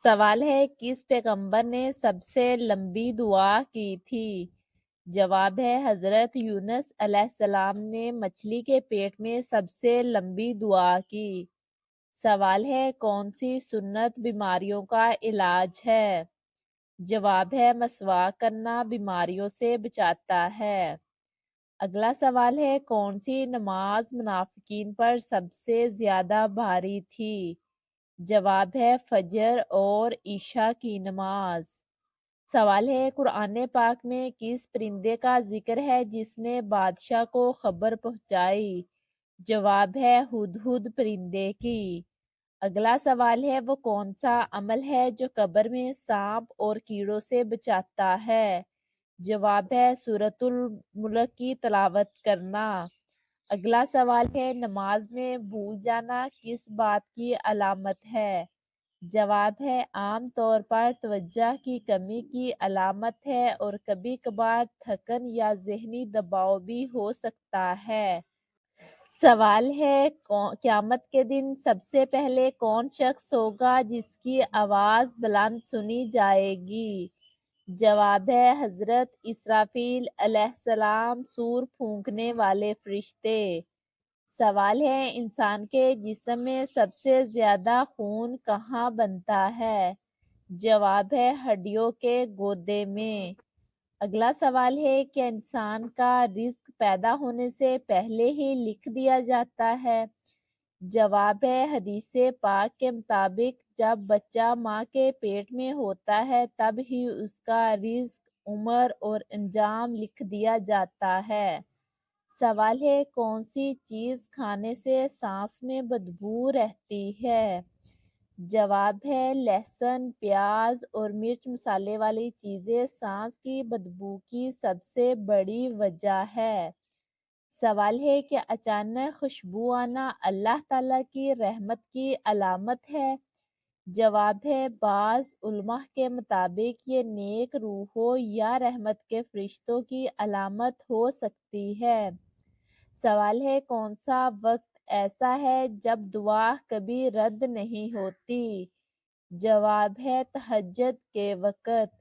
سوال ہے کس پیغمبر نے سب سے لمبی دعا کی تھی؟ جواب ہے حضرت یونس علیہ السلام نے مچھلی کے پیٹ میں سب سے لمبی دعا کی۔ سوال ہے کون سی سنت بیماریوں کا علاج ہے؟ جواب ہے مسواک کرنا بیماریوں سے بچاتا ہے۔ اگلا سوال ہے کون سی نماز منافقین پر سب سے زیادہ بھاری تھی؟ جواب ہے فجر اور عشاء کی نماز۔ سوال ہے قرآن پاک میں کس پرندے کا ذکر ہے جس نے بادشاہ کو خبر پہنچائی؟ جواب ہے ہدہد پرندے کی۔ اگلا سوال ہے وہ کون سا عمل ہے جو قبر میں سانپ اور کیڑوں سے بچاتا ہے؟ جواب ہے سورۃ الملک کی تلاوت کرنا۔ اگلا سوال ہے نماز میں بھول جانا کس بات کی علامت ہے؟ جواب ہے عام طور پر توجہ کی کمی کی علامت ہے اور کبھی کبھار تھکن یا ذہنی دباؤ بھی ہو سکتا ہے۔ سوال ہے قیامت کے دن سب سے پہلے کون شخص ہوگا جس کی آواز بلند سنی جائے گی؟ جواب ہے حضرت اسرافیل علیہ السلام، سور پھونکنے والے فرشتے۔ سوال ہے انسان کے جسم میں سب سے زیادہ خون کہاں بنتا ہے؟ جواب ہے ہڈیوں کے گودے میں۔ اگلا سوال ہے کہ انسان کا رزق پیدا ہونے سے پہلے ہی لکھ دیا جاتا ہے؟ جواب ہے حدیث پاک کے مطابق جب بچہ ماں کے پیٹ میں ہوتا ہے تب ہی اس کا رزق، عمر اور انجام لکھ دیا جاتا ہے۔ سوال ہے کون سی چیز کھانے سے سانس میں بدبو رہتی ہے؟ جواب ہے لہسن، پیاز اور مرچ مسالے والی چیزیں سانس کی بدبو کی سب سے بڑی وجہ ہے۔ سوال ہے کہ اچانک خوشبو آنا اللہ تعالیٰ کی رحمت کی علامت ہے؟ جواب ہے بعض علماء کے مطابق یہ نیک روحوں یا رحمت کے فرشتوں کی علامت ہو سکتی ہے۔ سوال ہے کون سا وقت ایسا ہے جب دعا کبھی رد نہیں ہوتی؟ جواب ہے تہجد کے وقت۔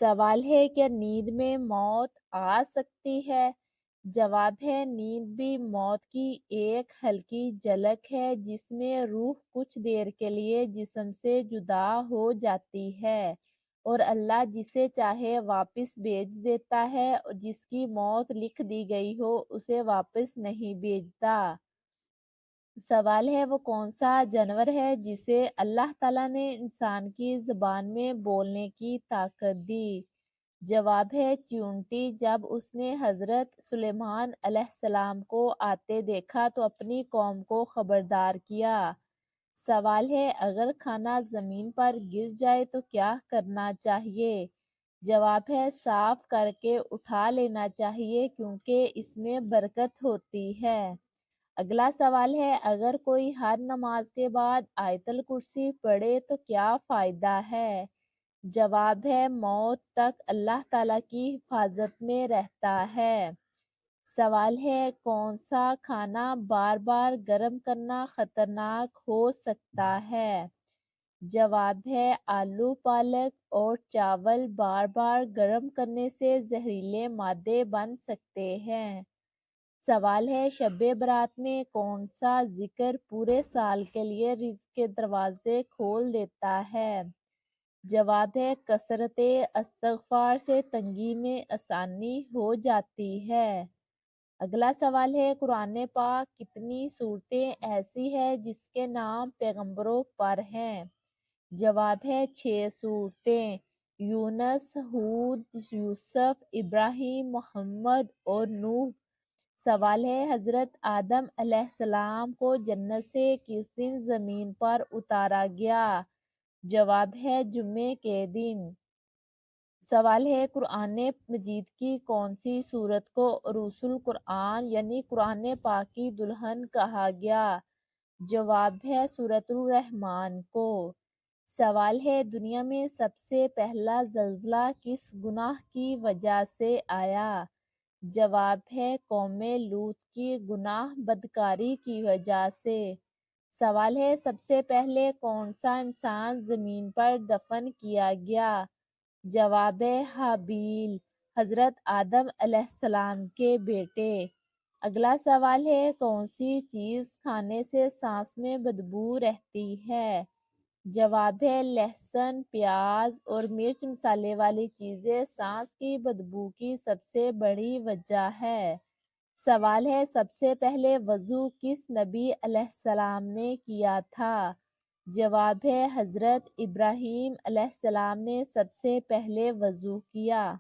سوال ہے کیا نیند میں موت آ سکتی ہے؟ جواب ہے نیند بھی موت کی ایک ہلکی جھلک ہے جس میں روح کچھ دیر کے لیے جسم سے جدا ہو جاتی ہے اور اللہ جسے چاہے واپس بھیج دیتا ہے اور جس کی موت لکھ دی گئی ہو اسے واپس نہیں بھیجتا۔ سوال ہے وہ کون سا جانور ہے جسے اللہ تعالیٰ نے انسان کی زبان میں بولنے کی طاقت دی؟ جواب ہے چیونٹی۔ جب اس نے حضرت سلیمان علیہ السلام کو آتے دیکھا تو اپنی قوم کو خبردار کیا۔ سوال ہے اگر کھانا زمین پر گر جائے تو کیا کرنا چاہیے؟ جواب ہے صاف کر کے اٹھا لینا چاہیے کیونکہ اس میں برکت ہوتی ہے۔ اگلا سوال ہے اگر کوئی ہر نماز کے بعد آیت الکرسی پڑھے تو کیا فائدہ ہے؟ جواب ہے موت تک اللہ تعالیٰ کی حفاظت میں رہتا ہے۔ سوال ہے کون سا کھانا بار بار گرم کرنا خطرناک ہو سکتا ہے؟ جواب ہے آلو، پالک اور چاول بار بار گرم کرنے سے زہریلے مادے بن سکتے ہیں۔ سوال ہے شب برات میں کون سا ذکر پورے سال کے لیے رزق کے دروازے کھول دیتا ہے؟ جواب ہے کثرت استغفار سے تنگی میں آسانی ہو جاتی ہے۔ اگلا سوال ہے قرآن پاک کتنی صورتیں ایسی ہیں جس کے نام پیغمبروں پر ہیں؟ جواب ہے 6 صورتیں: یونس، ہود، یوسف، ابراہیم، محمد اور نوح۔ سوال ہے حضرت آدم علیہ السلام کو جنت سے کس دن زمین پر اتارا گیا؟ جواب ہے جمعے کے دن۔ سوال ہے قرآن مجید کی کون سی سورت کو عروس القرآن یعنی قرآن پاک کی دلہن کہا گیا؟ جواب ہے سورۃ الرحمن کو۔ سوال ہے دنیا میں سب سے پہلا زلزلہ کس گناہ کی وجہ سے آیا؟ جواب ہے قوم لوط کی گناہ بدکاری کی وجہ سے۔ سوال ہے سب سے پہلے کون سا انسان زمین پر دفن کیا گیا؟ جواب ہے حابیل، حضرت آدم علیہ السلام کے بیٹے۔ اگلا سوال ہے کون سی چیز کھانے سے سانس میں بدبو رہتی ہے؟ جواب ہے لہسن، پیاز اور مرچ مسالے والی چیزیں سانس کی بدبو کی سب سے بڑی وجہ ہے۔ سوال ہے سب سے پہلے وضو کس نبی علیہ السلام نے کیا تھا؟ جواب ہے حضرت ابراہیم علیہ السلام نے سب سے پہلے وضو کیا۔